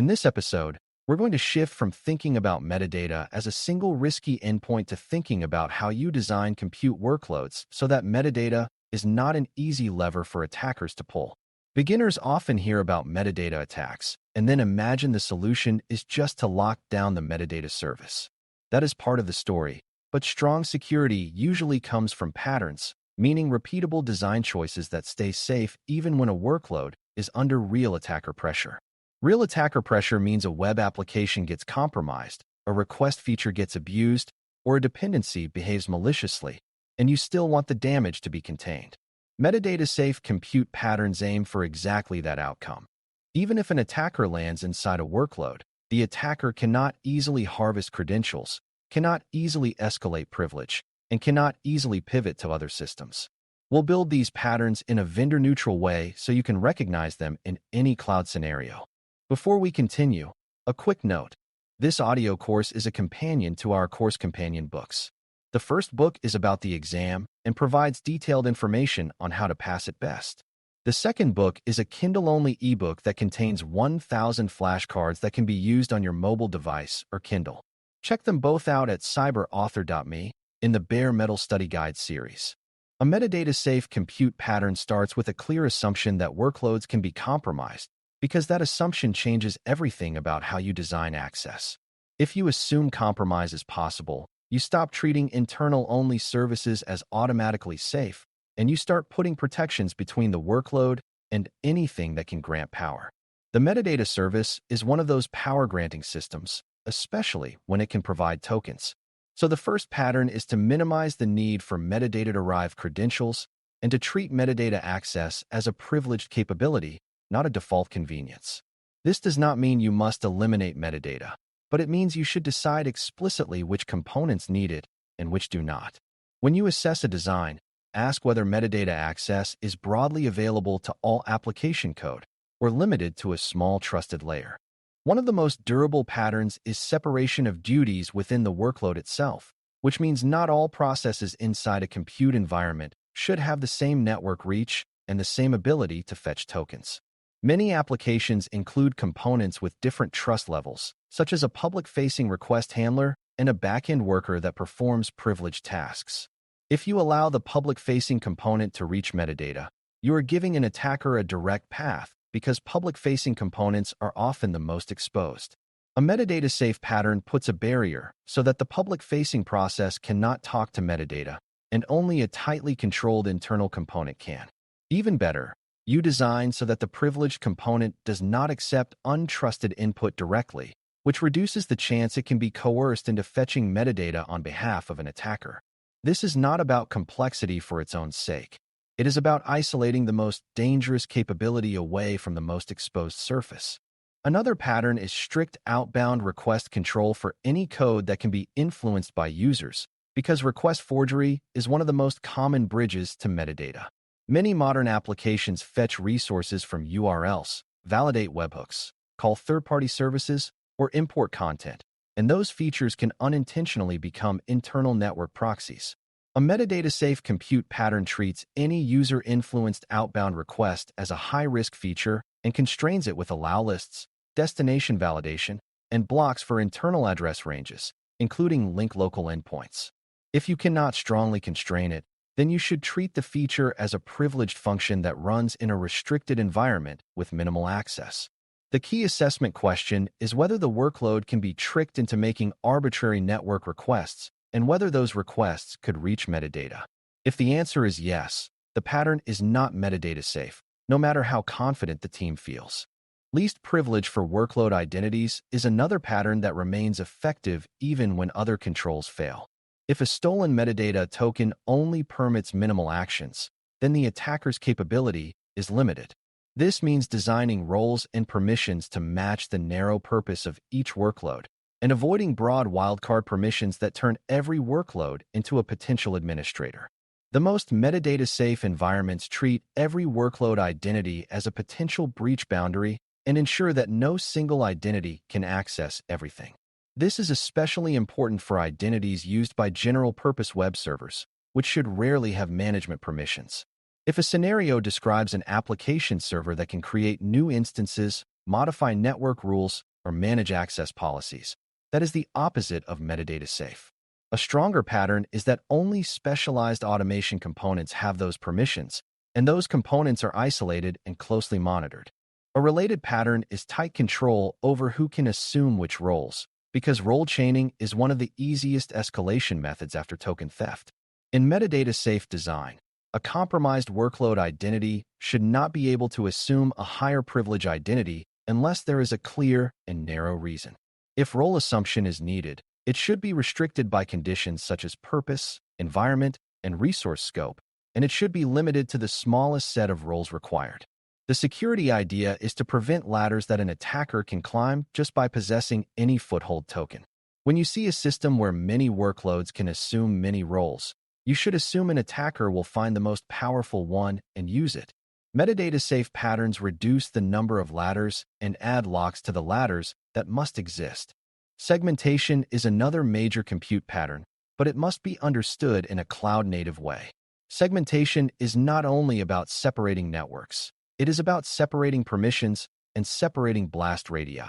In this episode, we're going to shift from thinking about metadata as a single risky endpoint to thinking about how you design compute workloads so that metadata is not an easy lever for attackers to pull. Beginners often hear about metadata attacks and then imagine the solution is just to lock down the metadata service. That is part of the story, but strong security usually comes from patterns, meaning repeatable design choices that stay safe even when a workload is under real attacker pressure. Real attacker pressure means a web application gets compromised, a request feature gets abused, or a dependency behaves maliciously, and you still want the damage to be contained. Metadata-safe compute patterns aim for exactly that outcome. Even if an attacker lands inside a workload, the attacker cannot easily harvest credentials, cannot easily escalate privilege, and cannot easily pivot to other systems. We'll build these patterns in a vendor-neutral way so you can recognize them in any cloud scenario. Before we continue, a quick note. This audio course is a companion to our course companion books. The first book is about the exam and provides detailed information on how to pass it best. The second book is a Kindle-only ebook that contains 1,000 flashcards that can be used on your mobile device or Kindle. Check them both out at cyber.author.me in the Bare Metal Study Guide series. A metadata-safe compute pattern starts with a clear assumption that workloads can be compromised, because that assumption changes everything about how you design access. If you assume compromise is possible, you stop treating internal-only services as automatically safe, and you start putting protections between the workload and anything that can grant power. The metadata service is one of those power-granting systems, especially when it can provide tokens. So the first pattern is to minimize the need for metadata-derived credentials and to treat metadata access as a privileged capability, not a default convenience. This does not mean you must eliminate metadata, but it means you should decide explicitly which components need it and which do not. When you assess a design, ask whether metadata access is broadly available to all application code or limited to a small trusted layer. One of the most durable patterns is separation of duties within the workload itself, which means not all processes inside a compute environment should have the same network reach and the same ability to fetch tokens. Many applications include components with different trust levels, such as a public-facing request handler and a back-end worker that performs privileged tasks. If you allow the public-facing component to reach metadata, you are giving an attacker a direct path because public-facing components are often the most exposed. A metadata-safe pattern puts a barrier so that the public-facing process cannot talk to metadata, and only a tightly controlled internal component can. Even better, you design so that the privileged component does not accept untrusted input directly, which reduces the chance it can be coerced into fetching metadata on behalf of an attacker. This is not about complexity for its own sake. It is about isolating the most dangerous capability away from the most exposed surface. Another pattern is strict outbound request control for any code that can be influenced by users, because request forgery is one of the most common bridges to metadata. Many modern applications fetch resources from URLs, validate webhooks, call third-party services, or import content, and those features can unintentionally become internal network proxies. A metadata-safe compute pattern treats any user-influenced outbound request as a high-risk feature and constrains it with allow lists, destination validation, and blocks for internal address ranges, including link local endpoints. If you cannot strongly constrain it, then you should treat the feature as a privileged function that runs in a restricted environment with minimal access. The key assessment question is whether the workload can be tricked into making arbitrary network requests and whether those requests could reach metadata. If the answer is yes, the pattern is not metadata safe, no matter how confident the team feels. Least privilege for workload identities is another pattern that remains effective even when other controls fail. If a stolen metadata token only permits minimal actions, then the attacker's capability is limited. This means designing roles and permissions to match the narrow purpose of each workload, and avoiding broad wildcard permissions that turn every workload into a potential administrator. The most metadata-safe environments treat every workload identity as a potential breach boundary and ensure that no single identity can access everything. This is especially important for identities used by general-purpose web servers, which should rarely have management permissions. If a scenario describes an application server that can create new instances, modify network rules, or manage access policies. That is the opposite of metadata safe. A stronger pattern is that only specialized automation components have those permissions, and those components are isolated and closely monitored. A related pattern is tight control over who can assume which roles, because role chaining is one of the easiest escalation methods after token theft. In metadata-safe design, a compromised workload identity should not be able to assume a higher privilege identity unless there is a clear and narrow reason. If role assumption is needed, it should be restricted by conditions such as purpose, environment, and resource scope, and it should be limited to the smallest set of roles required. The security idea is to prevent ladders that an attacker can climb just by possessing any foothold token. When you see a system where many workloads can assume many roles, you should assume an attacker will find the most powerful one and use it. Metadata-safe patterns reduce the number of ladders and add locks to the ladders that must exist. Segmentation is another major compute pattern, but it must be understood in a cloud-native way. Segmentation is not only about separating networks. It is about separating permissions and separating blast radii.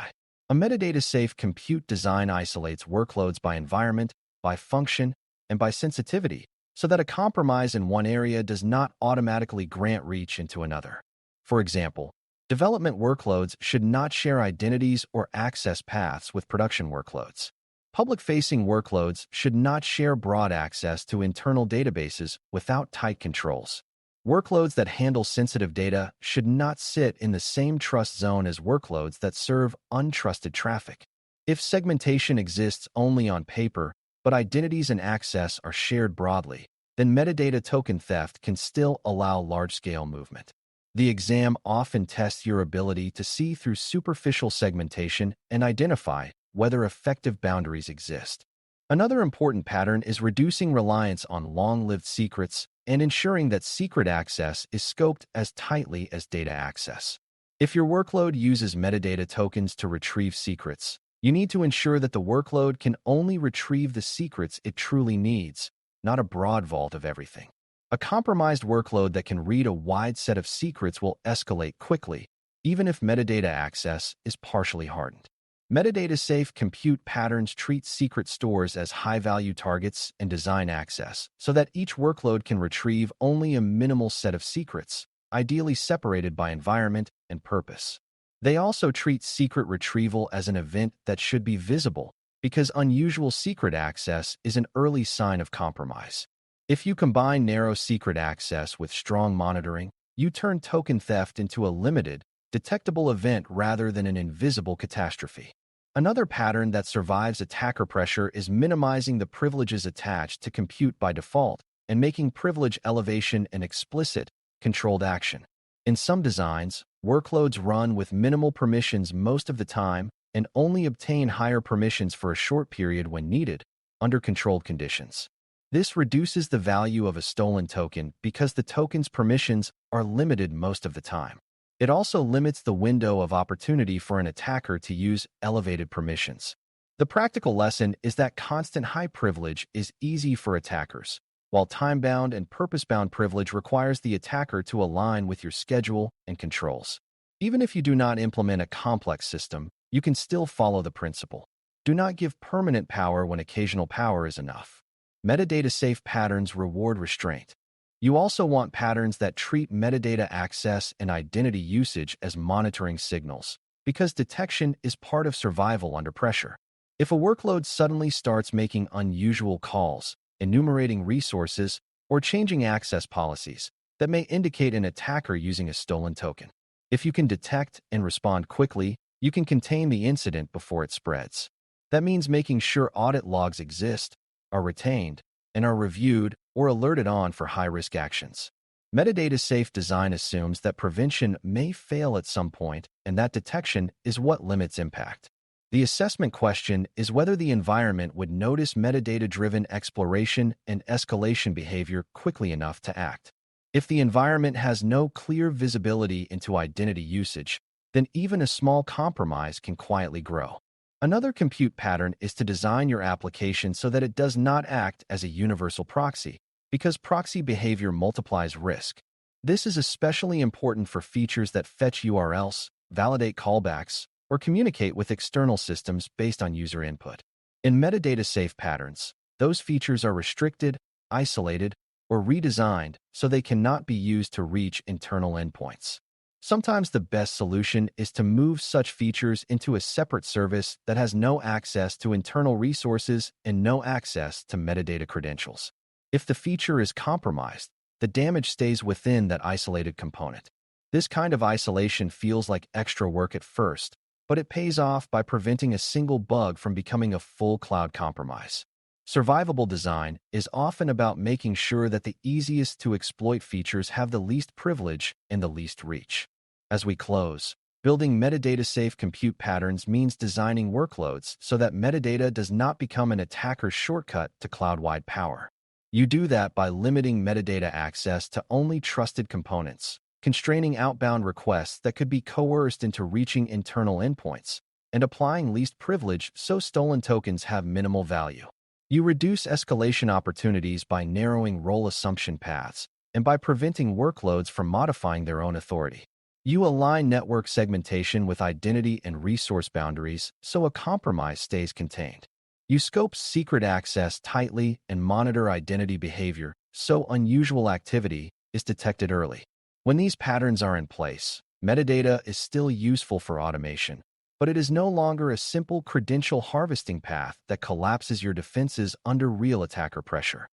A metadata-safe compute design isolates workloads by environment, by function, and by sensitivity, so that a compromise in one area does not automatically grant reach into another. For example, development workloads should not share identities or access paths with production workloads. Public-facing workloads should not share broad access to internal databases without tight controls. Workloads that handle sensitive data should not sit in the same trust zone as workloads that serve untrusted traffic. If segmentation exists only on paper, but identities and access are shared broadly, then metadata token theft can still allow large-scale movement. The exam often tests your ability to see through superficial segmentation and identify whether effective boundaries exist. Another important pattern is reducing reliance on long-lived secrets and ensuring that secret access is scoped as tightly as data access. If your workload uses metadata tokens to retrieve secrets, you need to ensure that the workload can only retrieve the secrets it truly needs, not a broad vault of everything. A compromised workload that can read a wide set of secrets will escalate quickly, even if metadata access is partially hardened. Metadata-safe compute patterns treat secret stores as high-value targets and design access so that each workload can retrieve only a minimal set of secrets, ideally separated by environment and purpose. They also treat secret retrieval as an event that should be visible, because unusual secret access is an early sign of compromise. If you combine narrow secret access with strong monitoring, you turn token theft into a limited, detectable event rather than an invisible catastrophe. Another pattern that survives attacker pressure is minimizing the privileges attached to compute by default and making privilege elevation an explicit, controlled action. In some designs, workloads run with minimal permissions most of the time and only obtain higher permissions for a short period when needed, under controlled conditions. This reduces the value of a stolen token because the token's permissions are limited most of the time. It also limits the window of opportunity for an attacker to use elevated permissions. The practical lesson is that constant high privilege is easy for attackers, while time-bound and purpose-bound privilege requires the attacker to align with your schedule and controls. Even if you do not implement a complex system, you can still follow the principle. Do not give permanent power when occasional power is enough. Metadata-safe patterns reward restraint. You also want patterns that treat metadata access and identity usage as monitoring signals, because detection is part of survival under pressure. If a workload suddenly starts making unusual calls, enumerating resources, or changing access policies, that may indicate an attacker using a stolen token. If you can detect and respond quickly, you can contain the incident before it spreads. That means making sure audit logs exist, are retained, and are reviewed or alerted on for high-risk actions. Metadata-safe design assumes that prevention may fail at some point and that detection is what limits impact. The assessment question is whether the environment would notice metadata-driven exploration and escalation behavior quickly enough to act. If the environment has no clear visibility into identity usage, then even a small compromise can quietly grow. Another compute pattern is to design your application so that it does not act as a universal proxy, because proxy behavior multiplies risk. This is especially important for features that fetch URLs, validate callbacks, or communicate with external systems based on user input. In metadata-safe patterns, those features are restricted, isolated, or redesigned so they cannot be used to reach internal endpoints. Sometimes the best solution is to move such features into a separate service that has no access to internal resources and no access to metadata credentials. If the feature is compromised, the damage stays within that isolated component. This kind of isolation feels like extra work at first, but it pays off by preventing a single bug from becoming a full cloud compromise. Survivable design is often about making sure that the easiest to exploit features have the least privilege and the least reach. As we close, building metadata-safe compute patterns means designing workloads so that metadata does not become an attacker's shortcut to cloud-wide power. You do that by limiting metadata access to only trusted components, constraining outbound requests that could be coerced into reaching internal endpoints, and applying least privilege so stolen tokens have minimal value. You reduce escalation opportunities by narrowing role assumption paths and by preventing workloads from modifying their own authority. You align network segmentation with identity and resource boundaries so a compromise stays contained. You scope secret access tightly and monitor identity behavior so unusual activity is detected early. When these patterns are in place, metadata is still useful for automation, but it is no longer a simple credential harvesting path that collapses your defenses under real attacker pressure.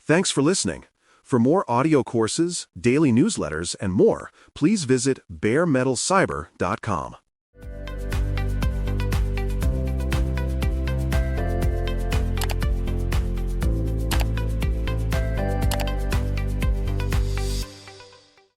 Thanks for listening. For more audio courses, daily newsletters, and more, please visit baremetalcyber.com.